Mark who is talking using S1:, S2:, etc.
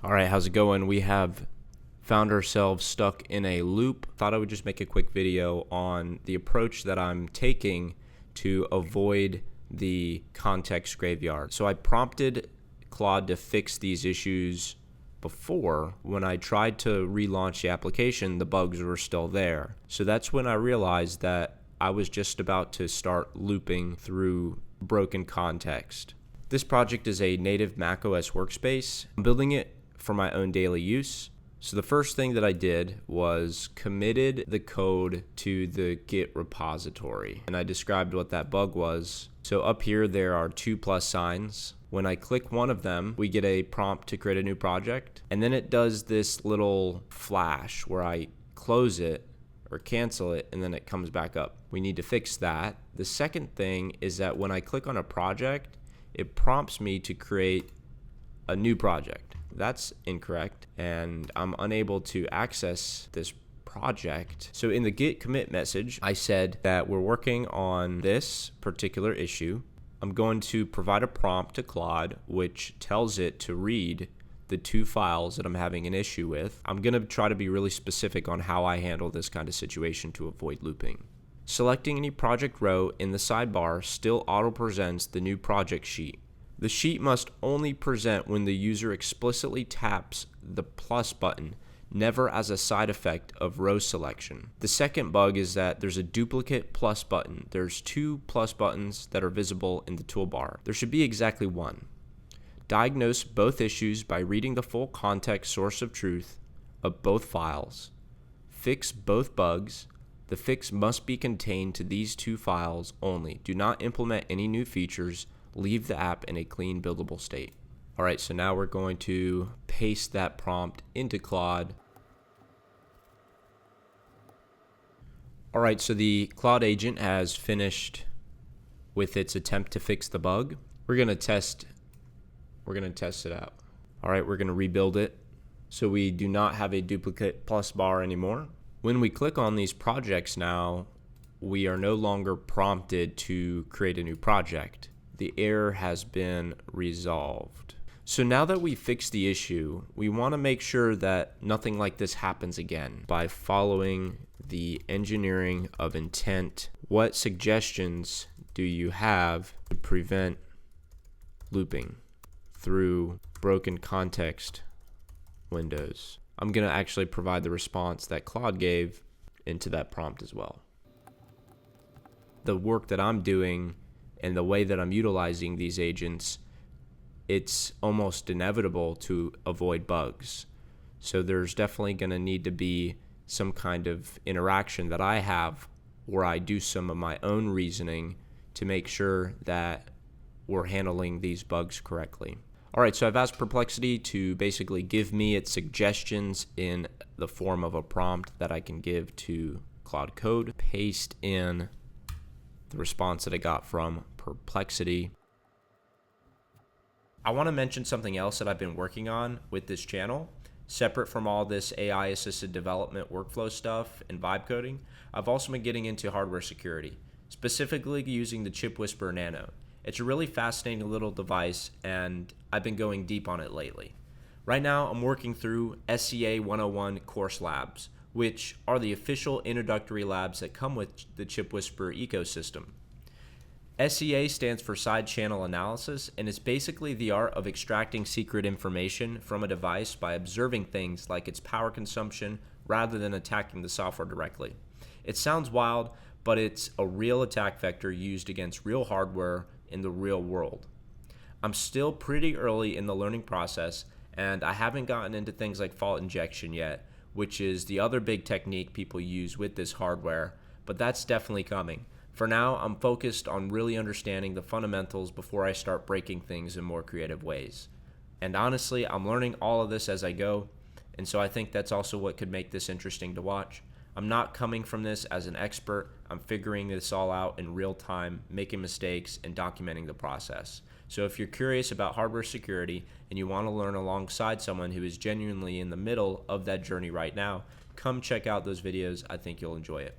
S1: All right, how's it going? We have found ourselves stuck in a loop. Thought I would just make a quick video on the approach that I'm taking to avoid the context graveyard. So I prompted Claude to fix these issues before. When I tried to relaunch the application, the bugs were still there. So that's when I realized that I was just about to start looping through broken context. This project is a native macOS workspace. I'm building it for my own daily use. So the first thing that I did was committed the code to the Git repository, and I described what that bug was. So up here there are two plus signs. When I click one of them, we get a prompt to create a new project, and then it does this little flash where I close it or cancel it, and then it comes back up. We need to fix that. The second thing is that when I click on a project, it prompts me to create a new project. That's incorrect, and I'm unable to access this project. So in the git commit message, I said that we're working on this particular issue. I'm going to provide a prompt to Claude which tells it to read the two files that I'm having an issue with. I'm going to try to be really specific on how I handle this kind of situation to avoid looping. Selecting any project row in the sidebar still auto-presents the new project sheet. The sheet must only present when the user explicitly taps the plus button, never as a side effect of row selection. The second bug is that there's a duplicate plus button. There's two plus buttons that are visible in the toolbar. There should be exactly one. Diagnose both issues by reading the full context source of truth of both files. Fix both bugs. The fix must be contained to these two files only. Do not implement any new features. Leave the app in a clean, buildable state. All right, so now we're going to paste that prompt into Claude. All right, so the Claude agent has finished with its attempt to fix the bug. We're gonna test it out. All right, we're gonna rebuild it. So we do not have a duplicate plus bar anymore. When we click on these projects now, we are no longer prompted to create a new project. The error has been resolved. So now that we fixed the issue, we want to make sure that nothing like this happens again by following the engineering of intent. What suggestions do you have to prevent looping through broken context windows? I'm going to actually provide the response that Claude gave into that prompt as well. The work that I'm doing and the way that I'm utilizing these agents, it's almost inevitable to avoid bugs. So there's definitely going to need to be some kind of interaction that I have where I do some of my own reasoning to make sure that we're handling these bugs correctly. All right, so I've asked Perplexity to basically give me its suggestions in the form of a prompt that I can give to Claude Code. Paste in the response that I got from Perplexity. I want to mention something else that I've been working on with this channel. Separate from all this AI assisted development workflow stuff and vibe coding, I've also been getting into hardware security, specifically using the Chip Whisperer Nano. It's a really fascinating little device, and I've been going deep on it lately. Right now, I'm working through SCA 101 course labs, which are the official introductory labs that come with the Chip Whisperer ecosystem. SCA stands for Side Channel Analysis, and it's basically the art of extracting secret information from a device by observing things like its power consumption rather than attacking the software directly. It sounds wild, but it's a real attack vector used against real hardware in the real world. I'm still pretty early in the learning process, and I haven't gotten into things like fault injection yet, which is the other big technique people use with this hardware, but that's definitely coming. For now, I'm focused on really understanding the fundamentals before I start breaking things in more creative ways. And honestly, I'm learning all of this as I go, and so I think that's also what could make this interesting to watch. I'm not coming from this as an expert. I'm figuring this all out in real time, making mistakes, and documenting the process. So if you're curious about hardware security and you want to learn alongside someone who is genuinely in the middle of that journey right now, come check out those videos. I think you'll enjoy it.